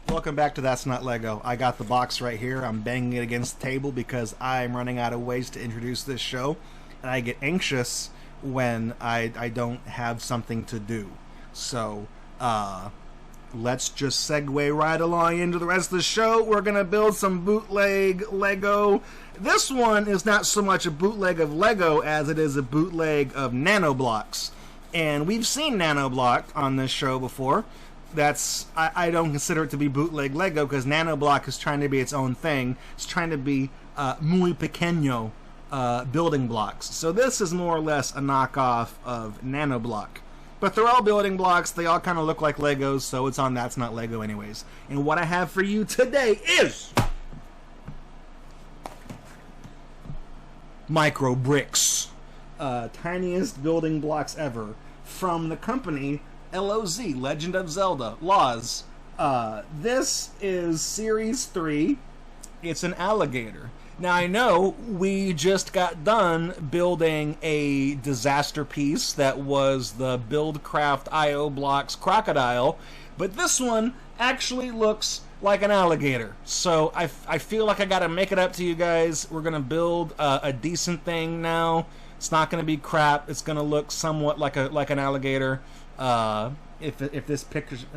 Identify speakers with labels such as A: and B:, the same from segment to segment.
A: Welcome back to That's Not Lego. I got the box right here. I'm banging it against the table because I'm running out of ways to introduce this show. And I get anxious when I don't have something to do. So, let's just segue right along into the rest of the show. We're going to build some bootleg Lego. This one is not so much a bootleg of Lego as it is a bootleg of Nanoblocks. And we've seen Nanoblock on this show before. I don't consider it to be bootleg Lego because Nanoblock is trying to be its own thing. It's trying to be muy pequeño building blocks. So this is more or less a knockoff of Nanoblock. But they're all building blocks. They all kind of look like Legos, so it's on That's Not Lego anyways. And what I have for you today is Micro Brix. Tiniest building blocks ever from the company LOZ, Legend of Zelda, Laws. This is Series 3. It's an alligator. Now, I know we just got done building a disaster piece that was the Buildcraft IO Blocks crocodile, but this one actually looks like an alligator. So I feel like I gotta make it up to you guys. We're gonna build a decent thing now. It's not gonna be crap. It's gonna look somewhat like an alligator. If this picture's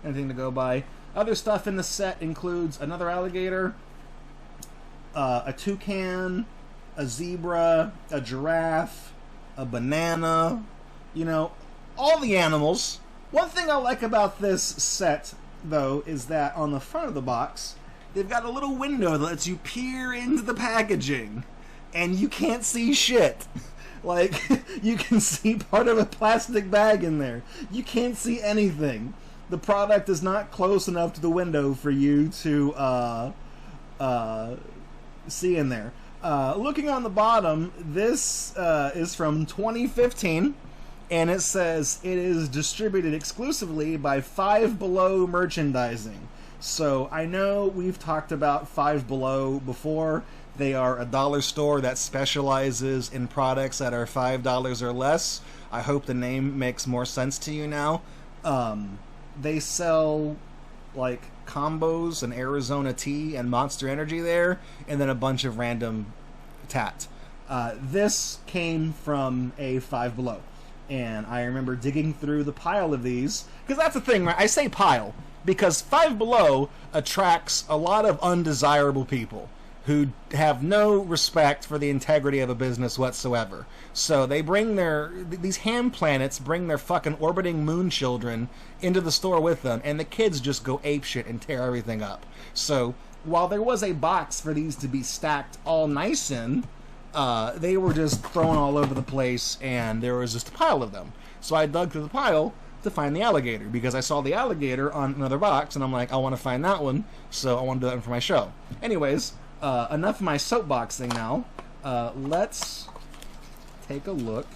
A: anything to go by. Other stuff in the set includes another alligator, a toucan, a zebra, a giraffe, a banana, you know, all the animals. One thing I like about this set, though, is that on the front of the box, they've got a little window that lets you peer into the packaging, and you can't see shit. Like, you can see part of a plastic bag in there. You can't see anything. The product is not close enough to the window for you to see in there. Looking on the bottom, this is from 2015, and it says it is distributed exclusively by Five Below Merchandising. So I know we've talked about Five Below before. They are a dollar store that specializes in products that are $5 or less. I hope the name makes more sense to you now. They sell like combos and Arizona tea and Monster Energy there, and then a bunch of random tat. This came from a Five Below, and I remember digging through the pile of these, because that's the thing, right? I say pile because Five Below attracts a lot of undesirable people who have no respect for the integrity of a business whatsoever. So they bring these ham planets bring their fucking orbiting moon children into the store with them, and the kids just go apeshit and tear everything up. So while there was a box for these to be stacked all nice in, they were just thrown all over the place, and there was just a pile of them. So I dug through the pile to find the alligator, because I saw the alligator on another box, and I'm like, I want to find that one, so I want to do that one for my show. Anyways, enough of my soapboxing now. Let's take a look.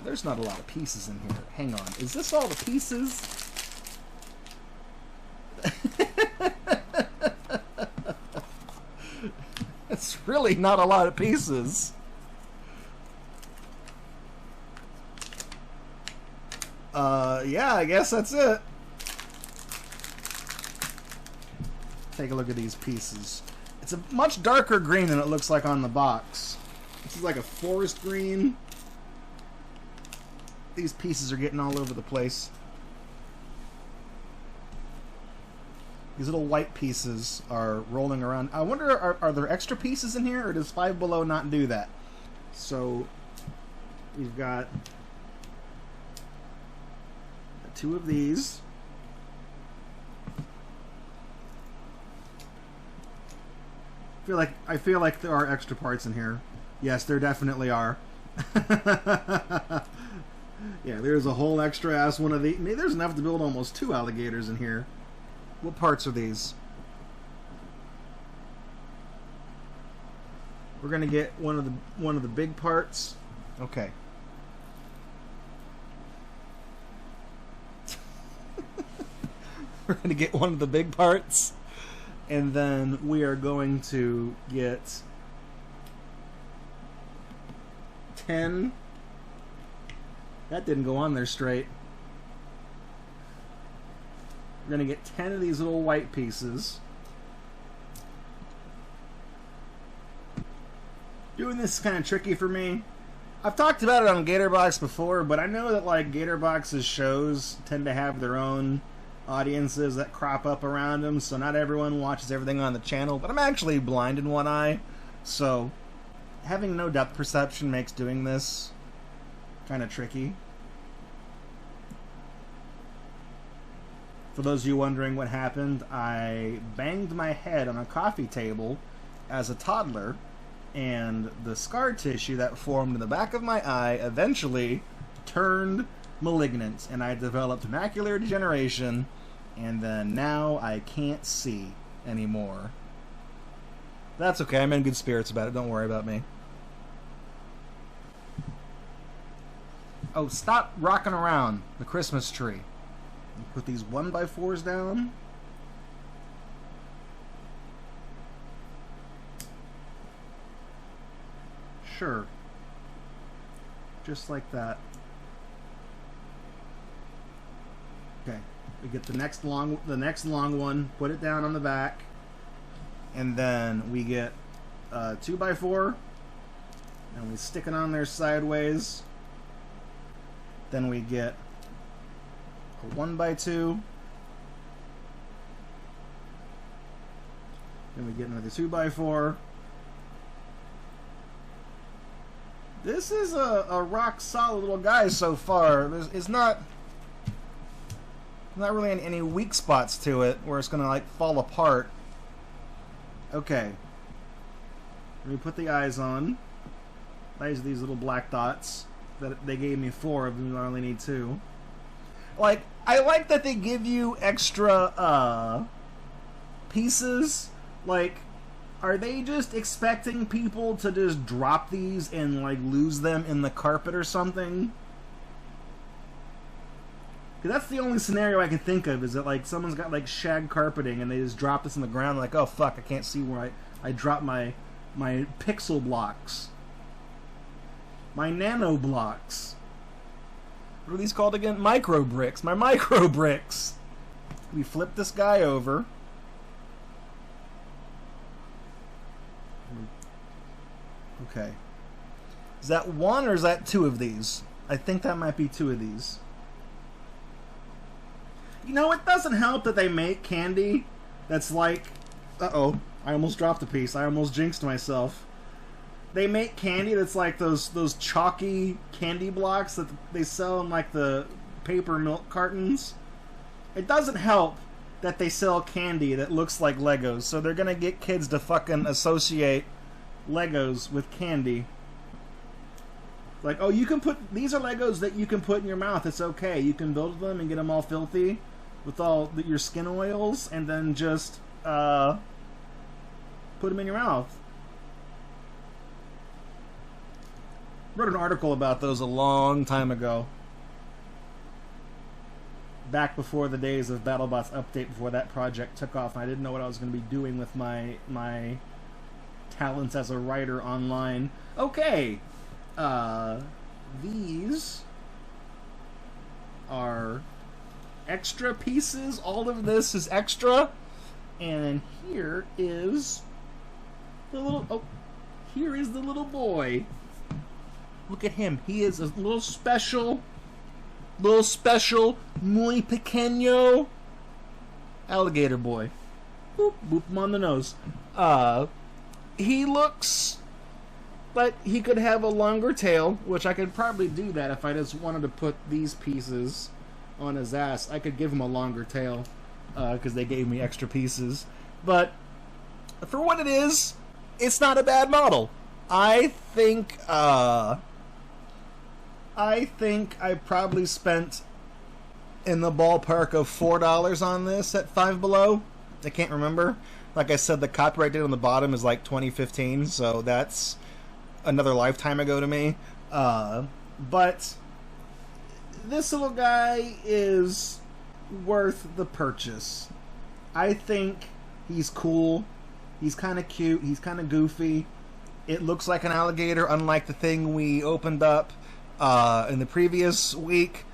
A: There's not a lot of pieces in here. Hang on. Is this all the pieces? It's really not a lot of pieces. Yeah, I guess that's it. Take a look at these pieces. It's a much darker green than it looks like on the box. This is like a forest green. These pieces are getting all over the place. These little white pieces are rolling around. I wonder, are there extra pieces in here, or does Five Below not do that? So, we've got two of these. I feel like there are extra parts in here. Yes, there definitely are. Yeah, there's a whole extra ass one of these. Maybe there's enough to build almost two alligators in here. What parts are these? We're gonna get one of the big parts. Okay. We're gonna get one of the big parts. And then we are going to get 10. That didn't go on there straight. We're going to get 10 of these little white pieces. Doing this is kind of tricky for me. I've talked about it on Gatorbox before, but I know that like Gatorbox's shows tend to have their own audiences that crop up around them, so not everyone watches everything on the channel, but I'm actually blind in one eye, so having no depth perception makes doing this kind of tricky. For those of you wondering what happened, I banged my head on a coffee table as a toddler, and the scar tissue that formed in the back of my eye eventually turned malignant, and I developed macular degeneration, and then now I can't see anymore. That's okay, I'm in good spirits about it, don't worry about me. Oh, stop rocking around the Christmas tree. Put these 1x4s down. Sure. Just like that. Okay. We get the next long one, put it down on the back, and then we get a 2x4, and we stick it on there sideways. Then we get a 1x2. Then we get another 2x4. This is a rock solid little guy so far. It's not really any weak spots to it where it's gonna like fall apart. Okay. Let me put the eyes on. These are these little black dots that they gave me 4 of them. I only need 2. Like, I like that they give you extra pieces. Like, are they just expecting people to just drop these and like lose them in the carpet or something? Because that's the only scenario I can think of, is that like someone's got like shag carpeting and they just drop this on the ground, like, oh fuck, I can't see where I dropped my pixel blocks. My nanoblocks. What are these called again? Micro bricks. My micro bricks. We flip this guy over. Okay. Is that 1 or is that 2 of these? I think that might be 2 of these. You know, it doesn't help that they make candy that's like... Uh-oh. I almost dropped a piece. I almost jinxed myself. They make candy that's like those chalky candy blocks that they sell in like the paper milk cartons. It doesn't help that they sell candy that looks like Legos, so they're gonna get kids to fucking associate Legos with candy. Like, oh, you can put... These are Legos that you can put in your mouth. It's okay. You can build them and get them all filthy with all your skin oils and then just put them in your mouth. Wrote an article about those a long time ago. Back before the days of BattleBots Update, before that project took off. I didn't know what I was going to be doing with my talents as a writer online. Okay. These are extra pieces. All of this is extra. And here is the little... Oh, here is the little boy. Look at him. He is a little special, muy pequeño alligator boy. Boop, boop him on the nose. He looks like he could have a longer tail, which I could probably do that if I just wanted to put these pieces on his ass. I could give him a longer tail, because they gave me extra pieces. But for what it is, it's not a bad model. I think I probably spent in the ballpark of $4 on this at Five Below. I can't remember. Like I said, the copyright date on the bottom is like 2015, so that's another lifetime ago to me. But this little guy is worth the purchase. I think he's cool. He's kind of cute. He's kind of goofy. It looks like an alligator, unlike the thing we opened up in the previous week.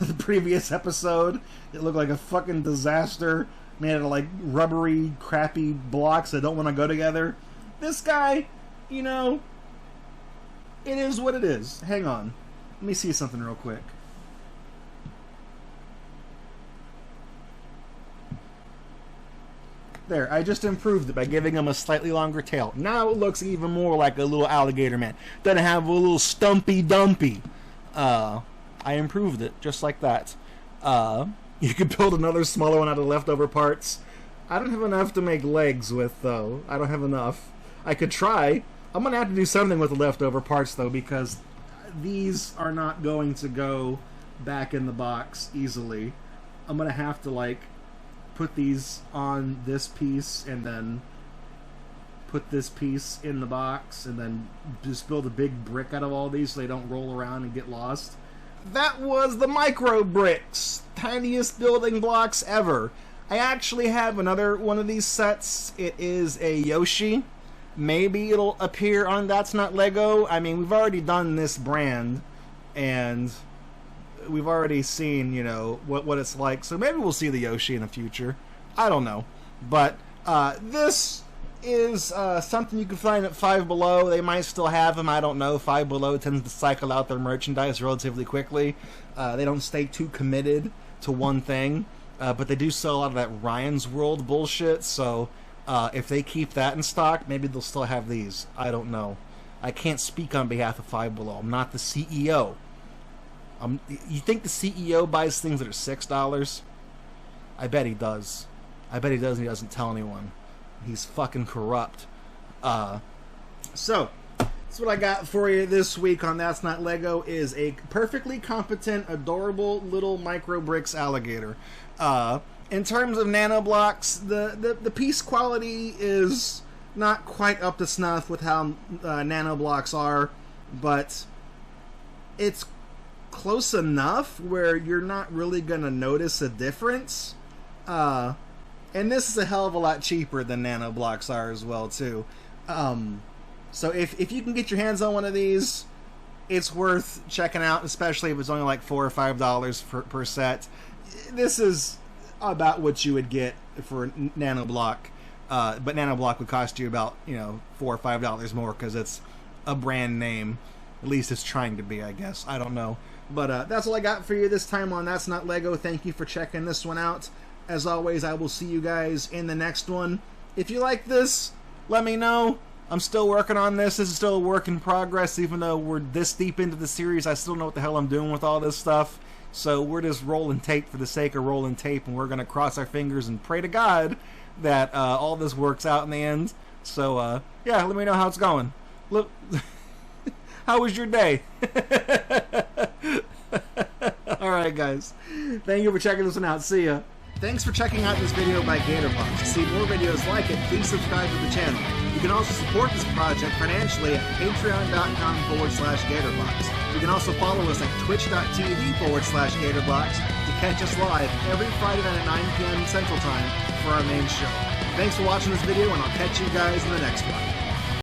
A: the previous episode. It looked like a fucking disaster, made out of like rubbery, crappy blocks that don't want to go together. This guy, you know, it is what it is. Hang on. Let me see something real quick. There, I just improved it by giving him a slightly longer tail. Now it looks even more like a little alligator man. Doesn't have a little stumpy dumpy. I improved it just like that. You could build another smaller one out of leftover parts. I don't have enough to make legs with, though. I don't have enough. I could try. I'm going to have to do something with the leftover parts, though, because these are not going to go back in the box easily. I'm going to have to, like, put these on this piece and then put this piece in the box and then just build a big brick out of all these so they don't roll around and get lost. That was the micro bricks, tiniest building blocks ever. I actually have another one of these sets. It is a Yoshi. Maybe it'll appear on That's Not Lego. I mean, we've already done this brand and we've already seen, you know, what it's like. So maybe we'll see the Yoshi in the future. I don't know. But this is something you can find at Five Below. They might still have them. I don't know. Five Below tends to cycle out their merchandise relatively quickly. They don't stay too committed to one thing. But they do sell a lot of that Ryan's World bullshit. So if they keep that in stock, maybe they'll still have these. I don't know. I can't speak on behalf of Five Below. I'm not the CEO. You think the CEO buys things that are $6? I bet he does. I bet he does and he doesn't tell anyone. He's fucking corrupt. So, that's what I got for you this week on That's Not Lego, is a perfectly competent, adorable little micro bricks alligator. In terms of nanoblocks, the piece quality is not quite up to snuff with how nanoblocks are, but it's close enough where you're not really going to notice a difference. And this is a hell of a lot cheaper than nanoblocks are as well, too. So if you can get your hands on one of these, it's worth checking out, especially if it's only like $4 or $5 per set. This is about what you would get for Nanoblock. But Nanoblock would cost you about, you know, $4 or $5 more because it's a brand name. At least it's trying to be, I guess. I don't know. But that's all I got for you this time on That's Not Lego. Thank you for checking this one out. As always, I will see you guys in the next one. If you like this, let me know. I'm still working on this. This is still a work in progress. Even though we're this deep into the series, I still don't know what the hell I'm doing with all this stuff. So we're just rolling tape for the sake of rolling tape, and we're going to cross our fingers and pray to God that all this works out in the end. So, yeah, let me know how it's going. Look, how was your day? Alright, guys. Thank you for checking this one out. See ya. Thanks for checking out this video by Gatorbox. To see more videos like it, please subscribe to the channel. You can also support this project financially at patreon.com/Gatorbox. You can also follow us at twitch.tv/Gatorbox to catch us live every Friday night at 9 p.m. Central Time for our main show. Thanks for watching this video, and I'll catch you guys in the next one.